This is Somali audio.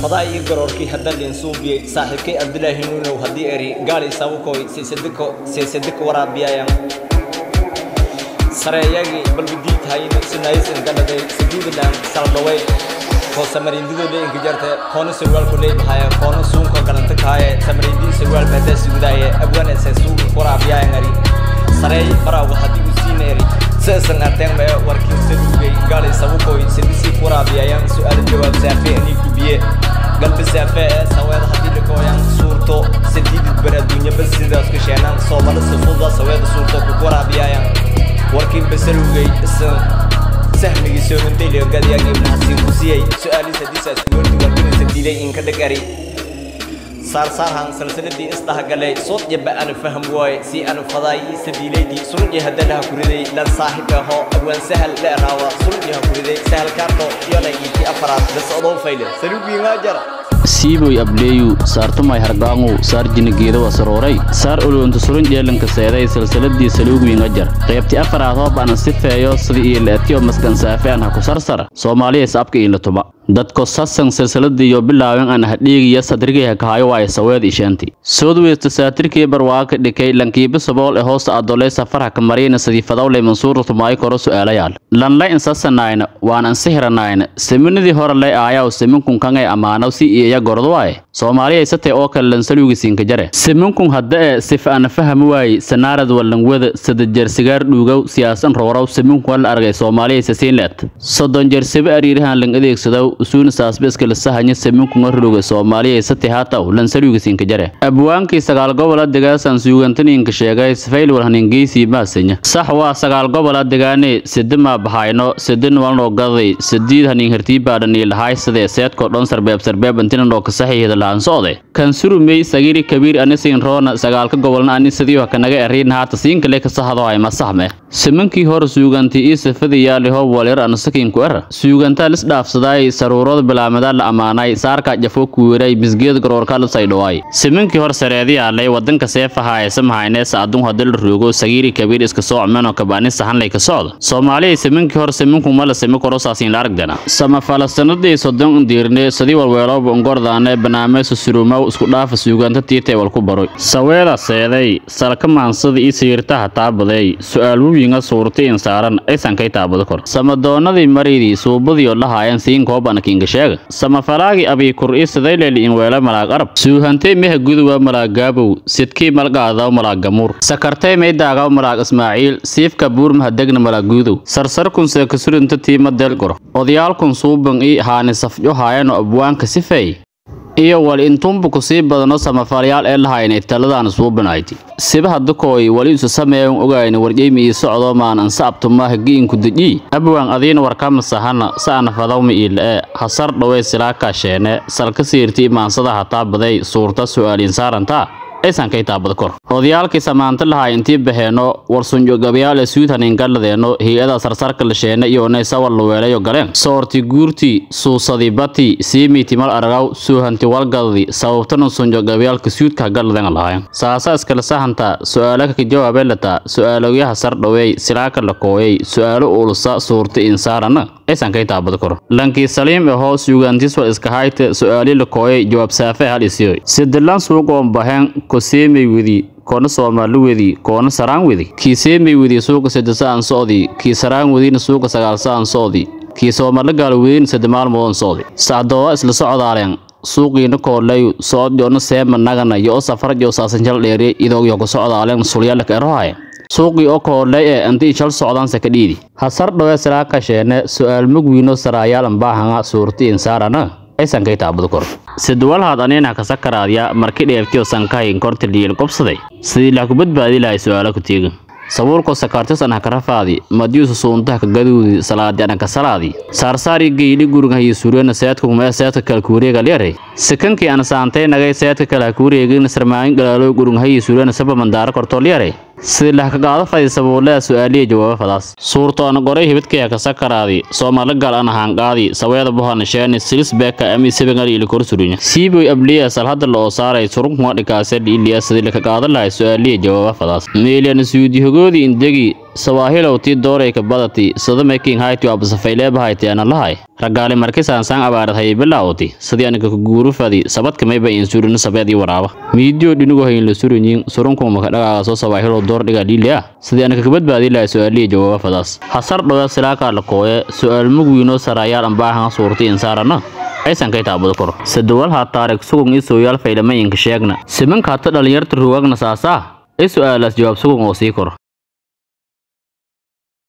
فضائي قروركي هذا اللي نسوبي صاحبكي عبد الله هنونو هدي أري قال يساوكوي سيصدقوا ورا بيايا سرياجي بالبديت هاي سنايس إن كان ده سجود الدم سالدوي هو سمرين دي ده إنك جرته خانة سوال كله بهاي خانة سون كأنت كهاي سمرين دي سوال بهذا سجوداي أبغى نسسو ورا بيايا غري سري برا وهدي وسينري سأسن أتين بيا وركين سدوي قال يساوكوي سدسي ورا بيايا سؤال الجواب سافي إني كبيه قلب سافي سواد هدي لكويا صورته سديد البلدونيا بس إذا كشينا صومال السفوضة سواد صورته ورا بيايا وركين بسلوي اسم سهم يسوي من تيلي وقد يجيب نحسين وسيء سؤالي سديسة سكولتي وركين سديلي إنك دكاري صار هان سلسلة دي استهجلي صوت يبقى أنا فهم واي سي أنا فضاي سديلي دي سرني هدلها كردي لن صاحبها هو أول سهل لا راوا سرني كردي سهل كارتو يلا يجي أفراد بس أضو فيله سلوبي غاجر siiboy ableeyu saartumay hargaangu saar jinigeeda wasaroray saar ulunta surun jeelanka seeday silsiladii saluugiin ajar qaybtii afaraad oo baan sifeeyo sidii ilaatiyo maskan saafaan ha ku sarsara Soomaaliya sabka ila tuma dadko sasan silsiladii iyo bilaawin aan hadhiigiya sadriga ka hayo way saweed ishaanti soodweesta saatirkii barwaaqo dhikay lankiiba sabool ee hoos adolay safar ka marina sidii fadawlay mansuur tumay koro su'aalayaal lan la insasanaayna waan ansihiranaayna seminadii hore lay aayaa seminkun kan ay amaano si iyo gordwaay Soomaaliya isatay oo kale lan saluugisin ka jare seminkun hadda sif aan faham waay sanaarad walan wada sida jersigaar dhuugow siyaasan roorow seminkun wal argay Soomaaliya isasiin leed sodon jersiba ariirahan lan adeegsado usuun saasbeska la sahanya seminkun arluga Soomaaliya isatay haataw lan saluugisin ka jare abwaankii sagaal gobol deegaasan suugantanin ka sheegay sifayl wal haningeysi maasanya sax waa sagaal gobol deegaane sidima bahayno sidin walno gaday sidid hanin hirtiibaadan ilahay sida seedko dhon sarbeeb intina oo ka saxiixda laan sooday kan surumay sagiri kabiir anisin roona sagaalka gobolna anisadiyo kanaga eriin haata siin kale ka saxdo ay masaxme siminkii hor suugantii isafadiyaali hoo waleer anasakin ku era suuganta lis dhaafsaday saruurada bilaamada la amaanay saarka jafo ku weeray bisgeed garoorka la saydhoay siminkii hor sareediya lay wadanka seefaha ay samhaynay saadun hadal roogo sagiri kabiir iska soocmano ka baani sahan lay ka socdo Soomaaliya siminkii hor siminku mala simiko rosaasin la aragdana sama falastanadii sodon diirne sidii walweelo ngordaane barnaamijka surumaw isku dhaaf suuganta tiitay wal ku baroy saweeda seeday salka maansada ii siirta hataa baday su'aal wiinga suurtay in saaran aysan ka taabado kor sama doonadii mareedii suubadiyo lahaayeen siin kooban kinga sheega sama falaagi abi qur'i siday leeli in weela malaag arab suuhantay meha guduwa malaag gaabow sidkii malgaada malaag gamuur sakartay meedaaga malaag ismaaciil siifka buur mahadagna malaag guudow sarsar kun se ka surunta tiima del goro odayaal kun suuban ii haani safjo haayano abwaanka sifay iyo wal intumbu ku sii badano samafalyaal ee lahaynay taladaan suubanayti siba hadkooy wali isu sameeyay ogaayna warjeemi ii socdo maan ansaabto ma hagiin ku daji abwaan adiina warkama sahana saana fadawmi ila hasar dhaway silaaka sheene salka siirti maansada hataa baday suurta su'aalin saaranta aysan ka taabado kor odayaalkii samaanta lahaa intii baheeno warsunjo gabayaal suudanin galadeeno hay'ada sarsarka la sheena iyo inay sawir la weelayo galeen soorti guurti suusadi bati siimiti mal aragaw suuhanti walgadi sababtan sunjo gabayaalka suudka galadeen lahayn saasa iskala sahanta su'aalaha ka jawaabelata su'aalaha sar dhaway silaaka la kooyay su'aalo ulusa suurti insaarana aysan ka taabado kor lankii saliim ee hoos suugantis waa iska hayte su'aali la kooyay jawaab saafe hal isiyo sidilan suuq oo bahan كسيمي وذي كون سومالي وذي كون سران وذي كيسيمي وذي سوق سدسان صودي كي سران وذي سوق سغالسان صودي كي سومالي قال وذي سدمال مون صودي سعدوا اسل سعود عليهم سوقينا كولay soo joona seemanagana iyo safar iyo saasanjal dheeri idoo iyo socod aaleen suuliyaal ka erahay suuqi oo koolay ee antii shal socdaan sakadhiidi hasar dhawe sara ka sheene su'aal mugwiino saraayaal baahan suurti insaarana aysan ka taabado kor sidwal hadanina ka sakaraadiya markii dheeftiyo sankayn kortiliil qobsaday sidii la ku badbaadi lahay su'aalo ku tiigan sabuurko sakartis ana karafaadi madiisu suunta ka gaduudi salaadana ka salaadi sarsari geeyli guriga iyo suurena sayadku ma sayadka kala kuureega leeray sekankii ana saantay nagay sayadka kala kuureegin sarmaan galaalo guriga iyo suurena sabab mandaar korto leeray sida ka qaado faysaboolaa su'aaliye jawaab fadaas suurto ana goray hibadkaya ka sakaraadi Soomaali gal ana hanqaadi saweeda buhan sheeni silis beeka ami sebengal ila korsudunya siiboy abliya sal hadda loo saaray surunka dhikaasay iliya sida ka qaado lahay su'aaliye jawaab fadaas meeliyan suudi hogoodi indagi sawaahilo tii dooray ka badati sida making hayti oo absafayleeba hayti ana lahay ragaale markiisaan san abaarad hay bilaawti sidii aniga ku guurufadi sabadka mayba in suurin sabeedii waraaba miidiyo dhinigu hayn la surinyin surunku ma ka dhagaaga soo sawaahilo door dhiga dhiilaya sidii aniga ka badbaadi lahay su'aaliye jawaab fadaas hasar dhawaa silaaka la kooye su'aal mugwiino sarayaal aan baahan suurti insaarana aysan ka taabado kor sadawal ha taariikh sugun isoo yaal faylamayinka sheegna simanka ta dhalinyarta ruwagna saasa ay su'aalaas jawaab sugun oo sii kor